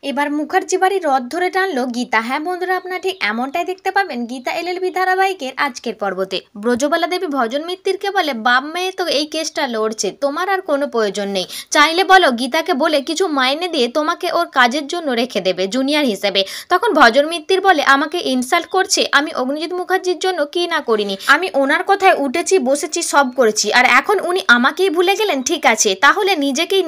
এবার মুখার্জি বাড়ির রথ ধরে টানলো গীতা। হ্যাঁ বন্ধুরা, আপনারা ঠিক এমনটাই দেখতে পাবেন গীতা এলএলবি ধারাবাহিকের আজকের পর্বতে। ব্রজবালা দেবী ভজন মিত্তিরকে বলে, বাপ মেয়ে তো এই কেসটা লড়ছে, তোমার আর কোনো প্রয়োজন নেই, চাইলে বলো গীতাকে বলে কিছু মাইনে দিয়ে তোমাকে ওর কাজের জন্য রেখে দেবে জুনিয়র হিসেবে। তখন ভজন মিত্তির বলে, আমাকে ইনসাল্ট করছে, আমি অগ্নিজিৎ মুখার্জির জন্য কি না করিনি, আমি ওনার কথায় উঠেছি বসেছি সব করেছি, আর এখন উনি আমাকেই ভুলে গেলেন। ঠিক আছে, তাহলে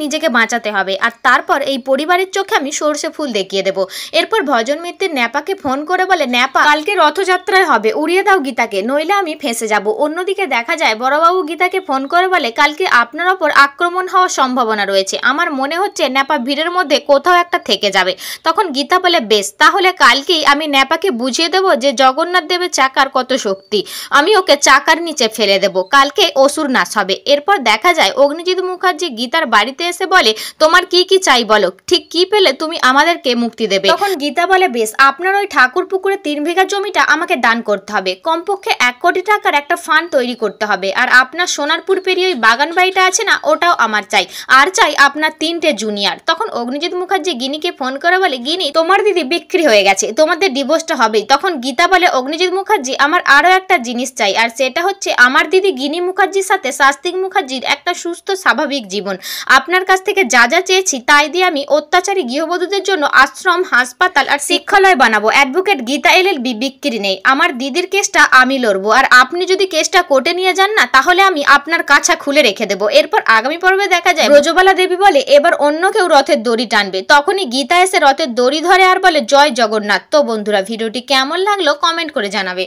নিজেকে বাঁচাতে হবে, আর তারপর এই পরিবারের চোখে আমি সর্ষে ফুল দেখিয়ে দেবো। এরপর ভজন মিত্তির ন্যাপাকে ফোন করে বলে, ন্যাপা কালকে রথযাত্রায় হবে, উড়িয়ে দাও গীতাকে, নইলে আমি ফেঁসে যাব। অন্যদিকে দেখা যায় বড়বাবু গীতাকে ফোন করে বলে, কালকে আপনার ওপর আক্রমণ হওয়ার সম্ভাবনা রয়েছে, আমার মনে হচ্ছে ন্যাপা ভিড়ের মধ্যে কোথাও একটা থেকে যাবে। তখন গীতা বলে, বেশ, তাহলে কালকেই আমি ন্যাপাকে বুঝিয়ে দেবো যে জগন্নাথ দেবের চাকার কত শক্তি, আমি ওকে চাকার নিচে ফেলে দেব, কালকে অসুর নাশ হবে। এরপর দেখা যায় অগ্নিজিৎ মুখার্জি গীতার বাড়িতে এসে বলে, তোমার কি কি চাই বলো, ঠিক কি পেলে তুমি আমাদেরকে মুক্তি দেবে। তখন গীতা বলে, বেশ, আপনার ওই ঠাকুর পুকুরে 3 বিঘা জমিটা আমাকে দান করতে হবে, কমপক্ষে 1 কোটি টাকার একটা ফান্ড তৈরি করতে হবে, আর আপনার সোনারপুর পেরিয়ে ওই বাগান বাড়িটা আছে না, ওটাও আমার চাই, আর চাই আপনার 3টে জুনিয়র। তখন অগ্নিজিৎ মুখার্জি গিনিকে ফোন করে বলে, গিনি তোমার দিদি বিক্রি হয়ে গেছে, তোমাদের ডিভোর্সটা হবেই। তখন গীতা বলে, অগ্নিজিৎ মুখার্জি আমার আরও একটা জিনিস চাই, আর সেটা হচ্ছে আমার দিদি গিনি মুখার্জির সাথে শাস্তিক মুখার্জির একটা সুস্থ স্বাভাবিক জীবন। আপনার কাছ থেকে যা যা চেয়েছি তাই দিয়ে আমি অত্যাচারী গৃহবধূদের জন্য আশ্রম, হাসপাতাল আর শিক্ষালয় বানাবো। অ্যাডভোকেট গীতা এলএলবি বিক্রি নেই, আমার দিদির কেসটা আমি লড়বো, আর আপনি যদি কেসটা কোর্টে নিয়ে যান না, তাহলে আমি আপনার কাছা খুলে রেখে দেবো। এরপর আগামী পর্বে দেখা যায় ব্রজবালা দেবী বলে, এবার অন্য কেউ রথের দড়ি টানবে। তখনই গীতা এসে রথের দড়ি ধরে আর বলে, জয় জগন্নাথ। তো বন্ধুরা, ভিডিওটি কেমন লাগলো কমেন্ট করে জানাবে।